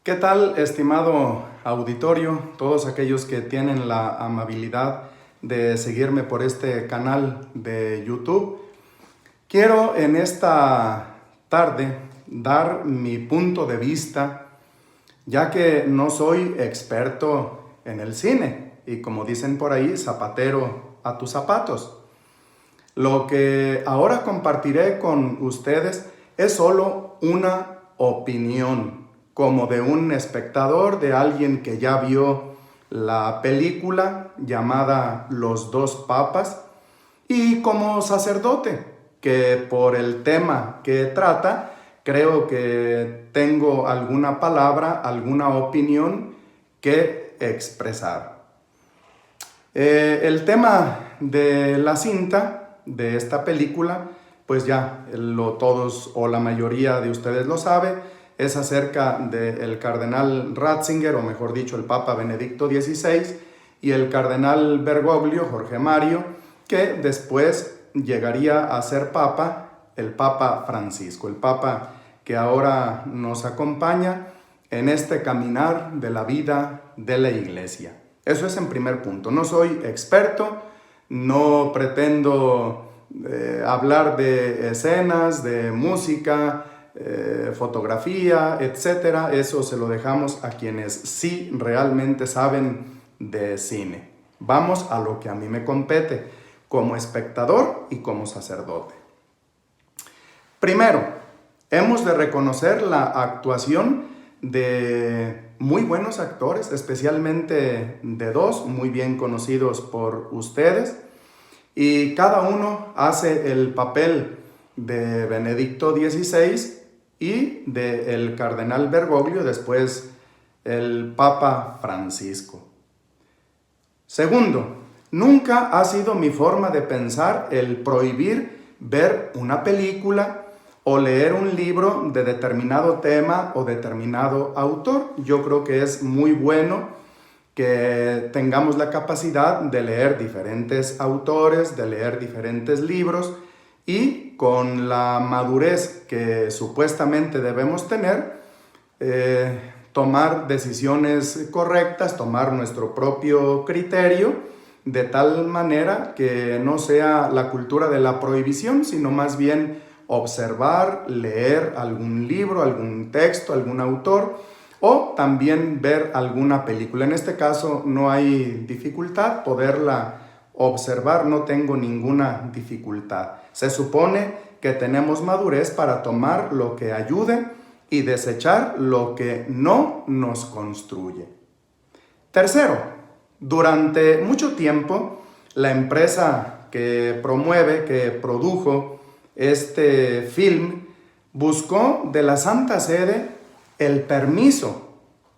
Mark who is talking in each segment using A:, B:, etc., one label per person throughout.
A: ¿Qué tal, estimado auditorio? Todos aquellos que tienen la amabilidad de seguirme por este canal de YouTube. Quiero en esta tarde dar mi punto de vista, ya que no soy experto en el cine y, como dicen por ahí, zapatero a tus zapatos. Lo que ahora compartiré con ustedes es solo una opinión, como de un espectador, de alguien que ya vio la película llamada Los dos papas, y como sacerdote, que por el tema que trata, creo que tengo alguna palabra, alguna opinión que expresar. El tema de la cinta, de esta película, pues ya todos o la mayoría de ustedes lo sabe, es acerca del cardenal Ratzinger, o mejor dicho, el Papa Benedicto XVI, y el cardenal Bergoglio, Jorge Mario, que después llegaría a ser Papa, el Papa Francisco, el Papa que ahora nos acompaña en este caminar de la vida de la Iglesia. Eso es en primer punto. No soy experto, no pretendo hablar de escenas, de música, fotografía, etcétera. Eso se lo dejamos a quienes sí realmente saben de cine. Vamos a lo que a mí me compete, como espectador y como sacerdote. Primero, hemos de reconocer la actuación de muy buenos actores, especialmente de dos muy bien conocidos por ustedes, y cada uno hace el papel de Benedicto XVI y del cardenal Bergoglio, después el Papa Francisco. Segundo, nunca ha sido mi forma de pensar el prohibir ver una película o leer un libro de determinado tema o determinado autor. Yo creo que es muy bueno que tengamos la capacidad de leer diferentes autores, de leer diferentes libros, y con la madurez que supuestamente debemos tener, tomar decisiones correctas, tomar nuestro propio criterio, de tal manera que no sea la cultura de la prohibición, sino más bien observar, leer algún libro, algún texto, algún autor, o también ver alguna película. En este caso no hay dificultad, poderla observar, no tengo ninguna dificultad. Se supone que tenemos madurez para tomar lo que ayude y desechar lo que no nos construye. Tercero, durante mucho tiempo, la empresa que promueve, que produjo este film, buscó de la Santa Sede el permiso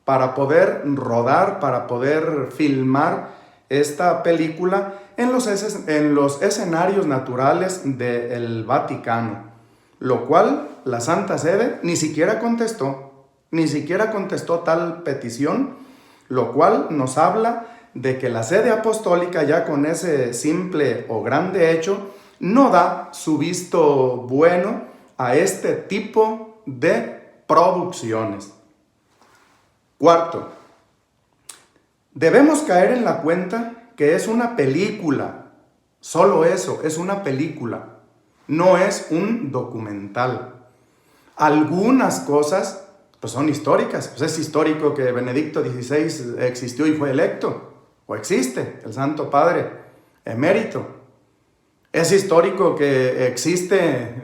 A: para poder rodar, para poder filmar esta película en los escenarios naturales del Vaticano, lo cual la Santa Sede ni siquiera contestó tal petición, lo cual nos habla de que la sede apostólica, ya con ese simple o grande hecho, no da su visto bueno a este tipo de producciones. Cuarto, debemos caer en la cuenta que es una película. Solo eso, es una película. No es un documental. Algunas cosas pues son históricas. Pues es histórico que Benedicto XVI existió y fue electo. O existe el Santo Padre emérito. Es histórico que existe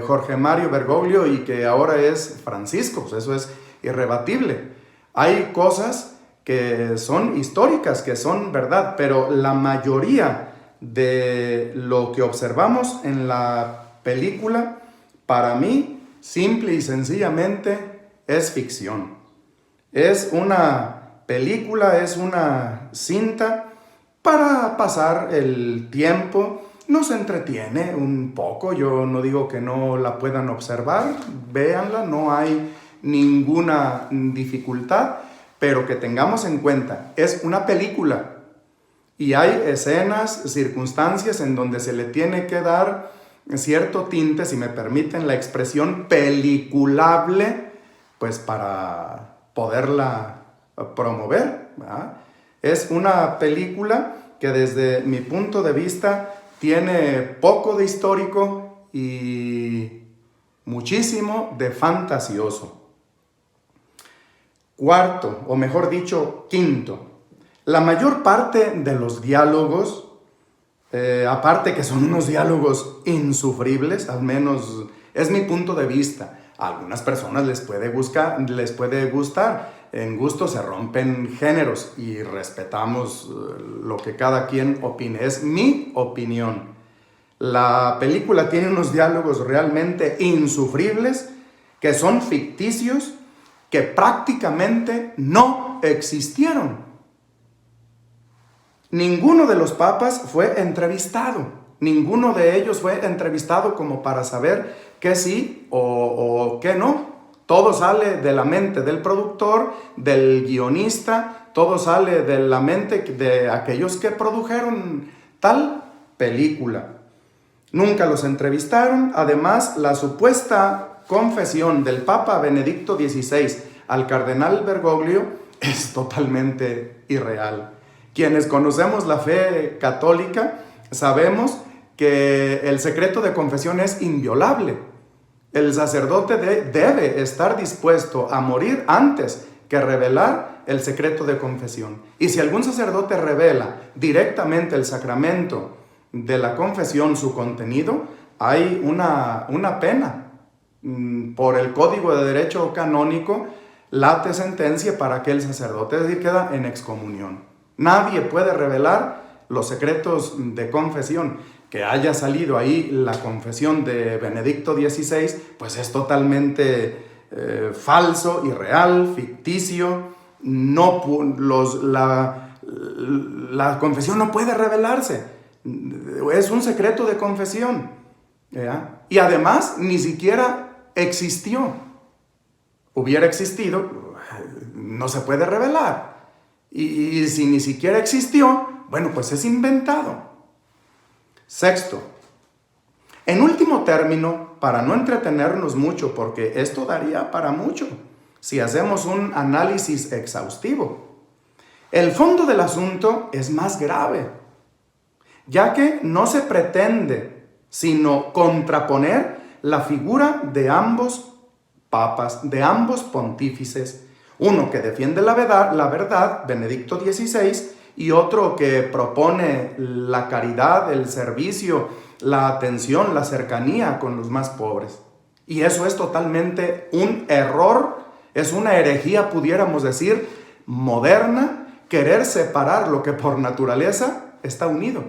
A: Jorge Mario Bergoglio y que ahora es Francisco. Pues eso es irrebatible. Hay cosas que son históricas, que son verdad, pero la mayoría de lo que observamos en la película, para mí, simple y sencillamente, es ficción. Es una película, es una cinta para pasar el tiempo. Nos entretiene un poco, yo no digo que no la puedan observar, véanla, no hay ninguna dificultad, pero que tengamos en cuenta, es una película y hay escenas, circunstancias en donde se le tiene que dar cierto tinte, si me permiten la expresión, peliculable, pues para poderla promover, ¿verdad? Es una película que desde mi punto de vista tiene poco de histórico y muchísimo de fantasioso. Cuarto, o mejor dicho, quinto, la mayor parte de los diálogos, aparte que son unos diálogos insufribles, al menos es mi punto de vista. A algunas personas les puede gustar. En gusto se rompen géneros y respetamos lo que cada quien opine. Es mi opinión. La película tiene unos diálogos realmente insufribles que son ficticios, que prácticamente no existieron. Ninguno de los papas fue entrevistado. Ninguno de ellos fue entrevistado como para saber qué sí o qué no. Todo sale de la mente del productor, del guionista, todo sale de la mente de aquellos que produjeron tal película. Nunca los entrevistaron. Además, la supuesta confesión del Papa Benedicto XVI al cardenal Bergoglio es totalmente irreal. Quienes conocemos la fe católica sabemos que el secreto de confesión es inviolable. El sacerdote debe estar dispuesto a morir antes que revelar el secreto de confesión. Y si algún sacerdote revela directamente el sacramento de la confesión, su contenido, hay una pena. Por el Código de Derecho Canónico, late sentencia para aquel sacerdote, es decir, queda en excomunión. Nadie puede revelar los secretos de confesión. Que haya salido ahí la confesión de Benedicto XVI, pues es totalmente falso, irreal, ficticio. La confesión no puede revelarse. Es un secreto de confesión. ¿Ya? Y además ni siquiera existió. Hubiera existido, no se puede revelar. Y si ni siquiera existió, bueno, pues es inventado. Sexto, en último término, para no entretenernos mucho, porque esto daría para mucho si hacemos un análisis exhaustivo, el fondo del asunto es más grave, ya que no se pretende sino contraponer la figura de ambos papas, de ambos pontífices, uno que defiende la verdad, Benedicto XVI, y otro que propone la caridad, el servicio, la atención, la cercanía con los más pobres. Y eso es totalmente un error, es una herejía, pudiéramos decir, moderna, querer separar lo que por naturaleza está unido.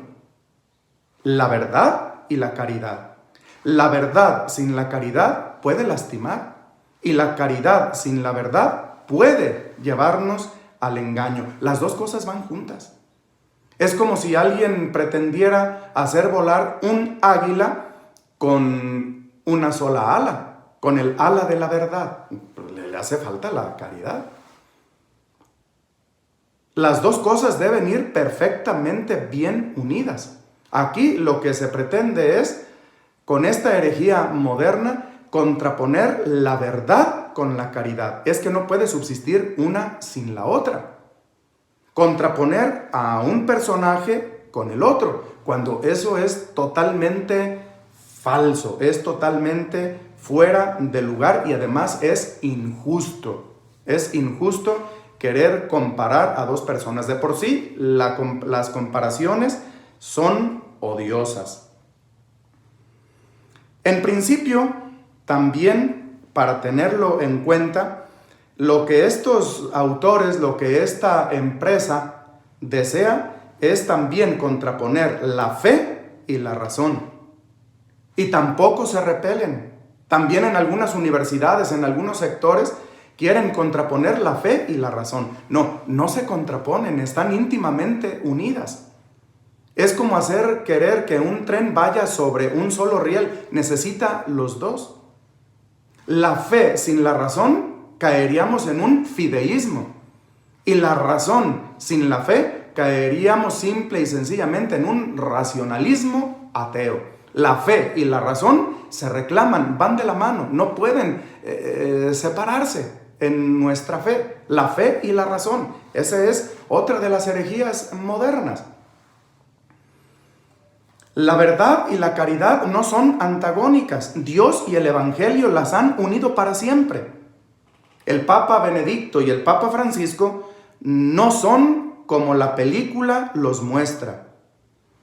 A: La verdad y la caridad. La verdad sin la caridad puede lastimar, y la caridad sin la verdad puede llevarnos al engaño. Las dos cosas van juntas. Es como si alguien pretendiera hacer volar un águila con una sola ala, con el ala de la verdad. Le hace falta la caridad. Las dos cosas deben ir perfectamente bien unidas. Aquí lo que se pretende es, con esta herejía moderna, contraponer la verdad con la caridad. Es que no puede subsistir una sin la otra. Contraponer a un personaje con el otro, cuando eso es totalmente falso, es totalmente fuera de lugar y además es injusto. Es injusto querer comparar a dos personas. De por sí, las comparaciones son odiosas. En principio, también, para tenerlo en cuenta, lo que estos autores, lo que esta empresa desea es también contraponer la fe y la razón. Y tampoco se repelen. También en algunas universidades, en algunos sectores, quieren contraponer la fe y la razón. No se contraponen, están íntimamente unidas. Es como querer que un tren vaya sobre un solo riel. Necesita los dos. La fe sin la razón caeríamos en un fideísmo. Y la razón sin la fe caeríamos simple y sencillamente en un racionalismo ateo. La fe y la razón se reclaman, van de la mano, no pueden separarse. en nuestra fe, la fe y la razón. Esa es otra de las herejías modernas. La verdad y la caridad no son antagónicas. Dios y el Evangelio las han unido para siempre. El Papa Benedicto y el Papa Francisco no son como la película los muestra.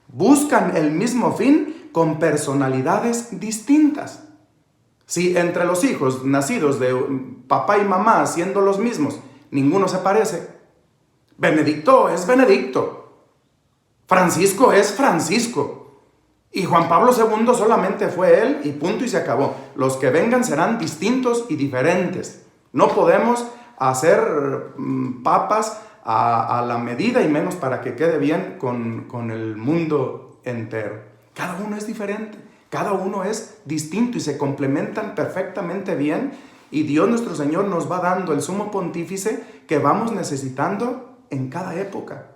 A: Buscan el mismo fin con personalidades distintas. Si entre los hijos nacidos de papá y mamá siendo los mismos, ninguno se parece, Benedicto es Benedicto, Francisco es Francisco, y Juan Pablo II solamente fue él y punto y se acabó. Los que vengan serán distintos y diferentes. No podemos hacer papas a la medida y menos para que quede bien con el mundo entero. Cada uno es diferente, cada uno es distinto y se complementan perfectamente bien, y Dios nuestro Señor nos va dando el sumo pontífice que vamos necesitando en cada época.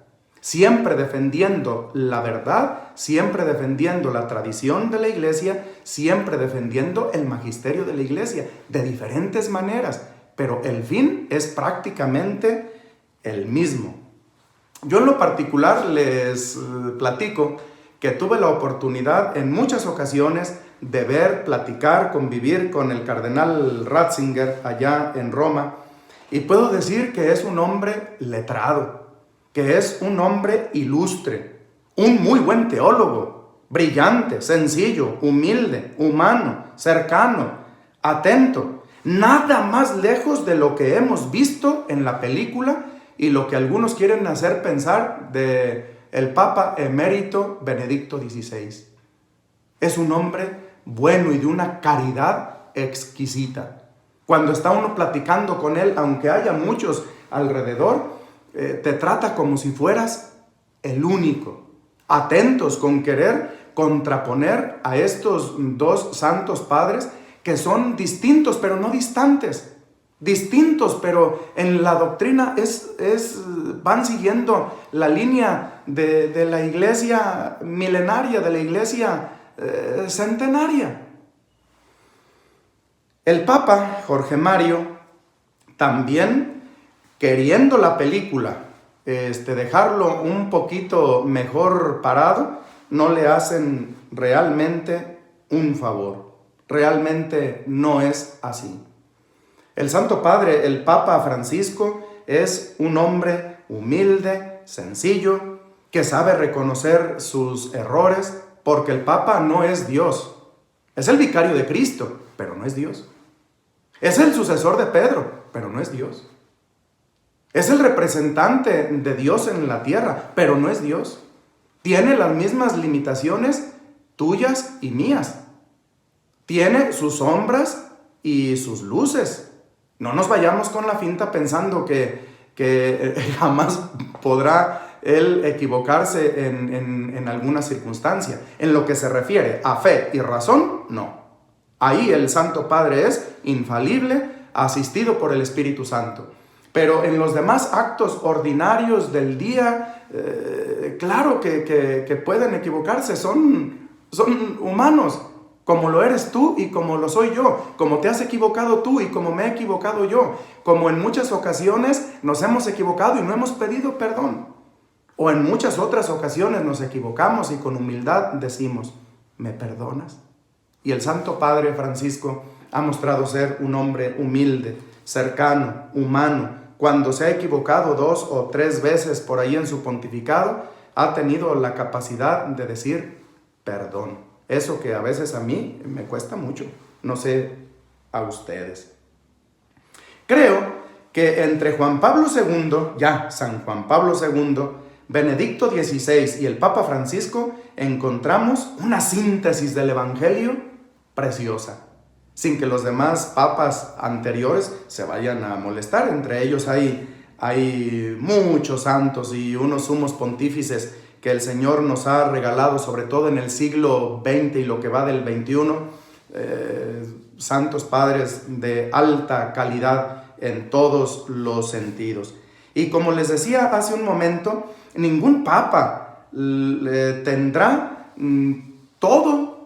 A: Siempre defendiendo la verdad, siempre defendiendo la tradición de la Iglesia, siempre defendiendo el magisterio de la Iglesia, de diferentes maneras, pero el fin es prácticamente el mismo. Yo en lo particular les platico que tuve la oportunidad en muchas ocasiones de ver, platicar, convivir con el cardenal Ratzinger allá en Roma, y puedo decir que es un hombre letrado, que es un hombre ilustre, un muy buen teólogo, brillante, sencillo, humilde, humano, cercano, atento, nada más lejos de lo que hemos visto en la película y lo que algunos quieren hacer pensar de el Papa emérito Benedicto XVI. Es un hombre bueno y de una caridad exquisita. Cuando está uno platicando con él, aunque haya muchos alrededor, te trata como si fueras el único, atentos con querer contraponer a estos dos santos padres que son distintos pero no distantes, distintos pero en la doctrina van siguiendo la línea de la iglesia milenaria, de la iglesia centenaria. El Papa Jorge Mario también, queriendo la película dejarlo un poquito mejor parado, no le hacen realmente un favor. Realmente no es así. El Santo Padre, el Papa Francisco, es un hombre humilde, sencillo, que sabe reconocer sus errores, porque el Papa no es Dios. Es el vicario de Cristo, pero no es Dios. Es el sucesor de Pedro, pero no es Dios. Es el representante de Dios en la tierra, pero no es Dios. Tiene las mismas limitaciones tuyas y mías. Tiene sus sombras y sus luces. No nos vayamos con la finta pensando que jamás podrá él equivocarse en alguna circunstancia. En lo que se refiere a fe y razón, no. Ahí el Santo Padre es infalible, asistido por el Espíritu Santo. Pero en los demás actos ordinarios del día, claro que pueden equivocarse, son humanos, como lo eres tú y como lo soy yo, como te has equivocado tú y como me he equivocado yo, como en muchas ocasiones nos hemos equivocado y no hemos pedido perdón, o en muchas otras ocasiones nos equivocamos y con humildad decimos, ¿me perdonas? Y el Santo Padre Francisco ha mostrado ser un hombre humilde, cercano, humano. Cuando se ha equivocado 2 o 3 veces por ahí en su pontificado, ha tenido la capacidad de decir perdón. Eso que a veces a mí me cuesta mucho, no sé a ustedes. Creo que entre Juan Pablo II, ya San Juan Pablo II, Benedicto XVI y el Papa Francisco encontramos una síntesis del Evangelio preciosa, sin que los demás papas anteriores se vayan a molestar. Entre ellos hay muchos santos y unos sumos pontífices que el Señor nos ha regalado, sobre todo en el siglo XX y lo que va del XXI, santos padres de alta calidad en todos los sentidos. Y como les decía hace un momento, ningún papa tendrá todo.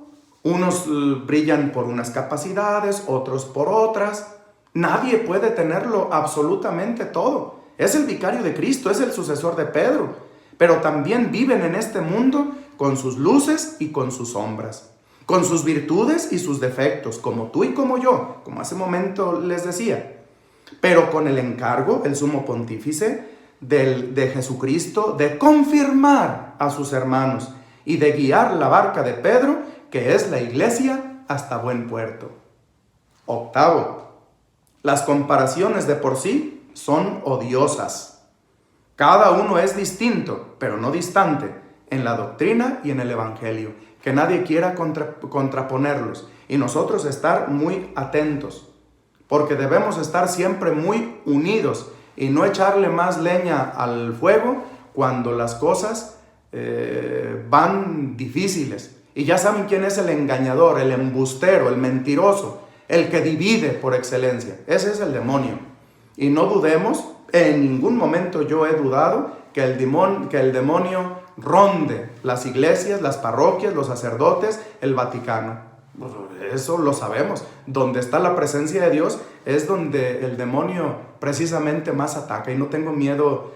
A: Unos brillan por unas capacidades, otros por otras. Nadie puede tenerlo absolutamente todo. Es el vicario de Cristo, es el sucesor de Pedro, pero también viven en este mundo con sus luces y con sus sombras, con sus virtudes y sus defectos, como tú y como yo, como hace un momento les decía, pero con el encargo, el sumo pontífice de Jesucristo, de confirmar a sus hermanos y de guiar la barca de Pedro, que es la iglesia, hasta buen puerto. Octavo, las comparaciones de por sí son odiosas. Cada uno es distinto, pero no distante, en la doctrina y en el evangelio. Que nadie quiera contraponerlos. Y nosotros estar muy atentos, porque debemos estar siempre muy unidos y no echarle más leña al fuego cuando las cosas van difíciles. Y ya saben quién es el engañador, el embustero, el mentiroso, el que divide por excelencia. Ese es el demonio. Y no dudemos, en ningún momento yo he dudado que el demonio ronde las iglesias, las parroquias, los sacerdotes, el Vaticano. Eso lo sabemos. Donde está la presencia de Dios es donde el demonio precisamente más ataca. Y no tengo miedo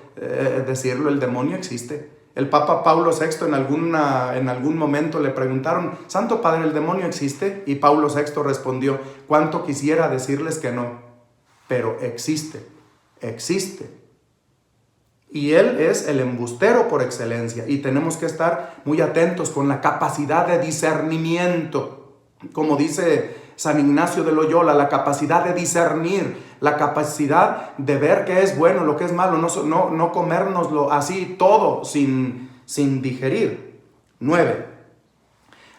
A: decirlo, el demonio existe. El Papa Paulo VI en algún momento le preguntaron: Santo Padre, ¿el demonio existe? Y Paulo VI respondió: cuánto quisiera decirles que no, pero existe, existe. Y él es el embustero por excelencia y tenemos que estar muy atentos con la capacidad de discernimiento. Como dice San Ignacio de Loyola, la capacidad de discernir, la capacidad de ver qué es bueno, lo que es malo, no comérnoslo así todo sin digerir. 9.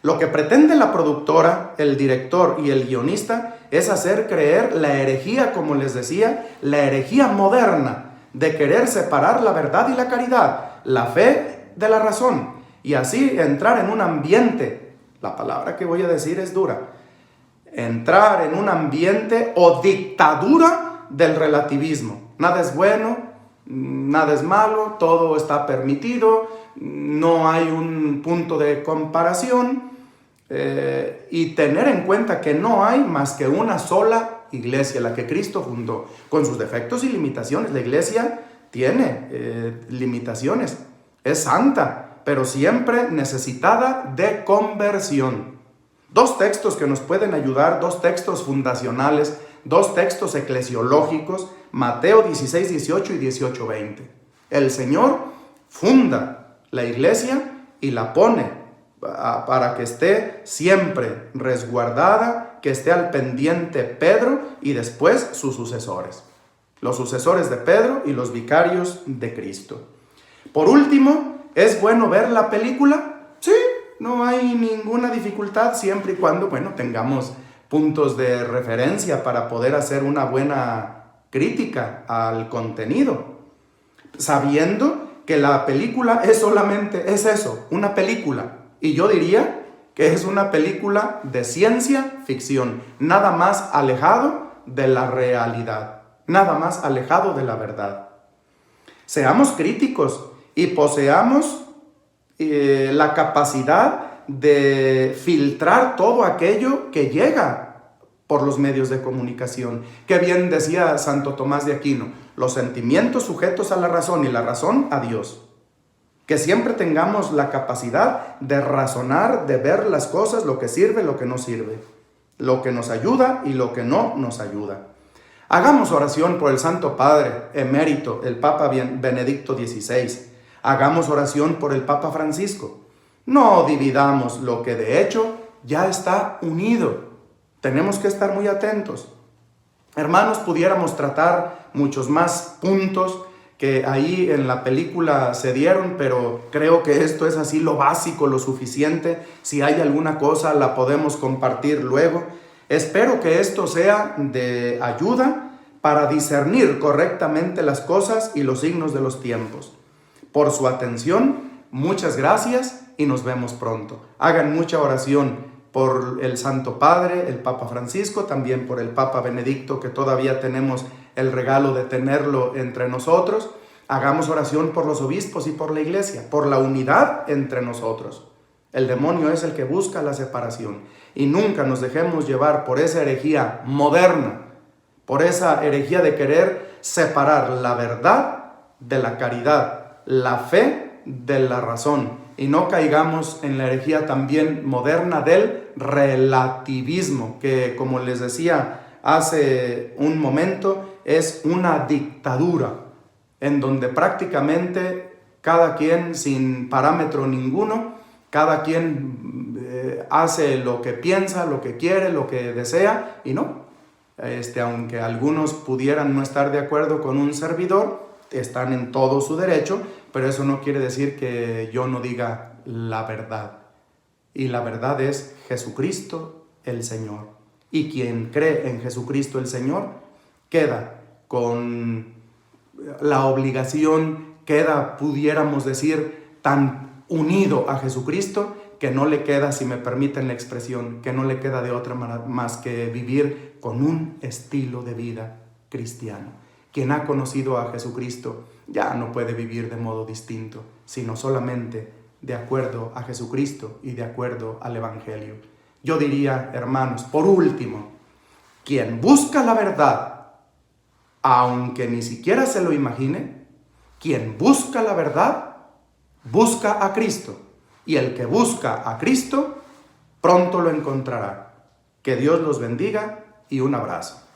A: Lo que pretende la productora, el director y el guionista es hacer creer la herejía, como les decía, la herejía moderna de querer separar la verdad y la caridad, la fe de la razón, y así entrar en un ambiente, la palabra que voy a decir es dura, entrar en un ambiente o dictadura del relativismo. Nada es bueno, nada es malo, todo está permitido, no hay un punto de comparación, y tener en cuenta que no hay más que una sola iglesia, la que Cristo fundó, con sus defectos y limitaciones. La iglesia tiene limitaciones, es santa, pero siempre necesitada de conversión. Dos textos que nos pueden ayudar, dos textos fundacionales, dos textos eclesiológicos, Mateo 16, 18 y 18, 20. El Señor funda la iglesia y la pone para que esté siempre resguardada, que esté al pendiente Pedro y después sus sucesores. Los sucesores de Pedro y los vicarios de Cristo. Por último, ¿es bueno ver la película? Sí, no hay ninguna dificultad siempre y cuando, tengamos puntos de referencia para poder hacer una buena crítica al contenido. Sabiendo que la película es eso, una película. Y yo diría que es una película de ciencia ficción, nada más alejado de la realidad, nada más alejado de la verdad. Seamos críticos y poseamos la capacidad de filtrar todo aquello que llega por los medios de comunicación. Que bien decía Santo Tomás de Aquino, los sentimientos sujetos a la razón y la razón a Dios. Que siempre tengamos la capacidad de razonar, de ver las cosas, lo que sirve, lo que no sirve, lo que nos ayuda y lo que no nos ayuda. Hagamos oración por el Santo Padre emérito, el Papa Benedicto XVI. Hagamos oración por el Papa Francisco. No dividamos lo que de hecho ya está unido. Tenemos que estar muy atentos. Hermanos, pudiéramos tratar muchos más puntos que ahí en la película se dieron, pero creo que esto es así lo básico, lo suficiente. Si hay alguna cosa la podemos compartir luego. Espero que esto sea de ayuda para discernir correctamente las cosas y los signos de los tiempos. Por su atención, muchas gracias y nos vemos pronto. Hagan mucha oración por el Santo Padre, el Papa Francisco, también por el Papa Benedicto, que todavía tenemos el regalo de tenerlo entre nosotros. Hagamos oración por los obispos y por la iglesia, por la unidad entre nosotros. El demonio es el que busca la separación y nunca nos dejemos llevar por esa herejía moderna, por esa herejía de querer separar la verdad de la caridad, la fe de la razón. Y no caigamos en la herejía también moderna del relativismo, que como les decía hace un momento, es una dictadura, en donde prácticamente cada quien sin parámetro ninguno, cada quien hace lo que piensa, lo que quiere, lo que desea, y no. Aunque algunos pudieran no estar de acuerdo con un servidor, están en todo su derecho, pero eso no quiere decir que yo no diga la verdad. Y la verdad es Jesucristo el Señor. Y quien cree en Jesucristo el Señor queda con la obligación, pudiéramos decir, tan unido a Jesucristo que no le queda, si me permiten la expresión, que no le queda de otra más que vivir con un estilo de vida cristiano. Quien ha conocido a Jesucristo ya no puede vivir de modo distinto, sino solamente de acuerdo a Jesucristo y de acuerdo al Evangelio. Yo diría, hermanos, por último, quien busca la verdad, aunque ni siquiera se lo imagine, quien busca la verdad, busca a Cristo. Y el que busca a Cristo, pronto lo encontrará. Que Dios los bendiga y un abrazo.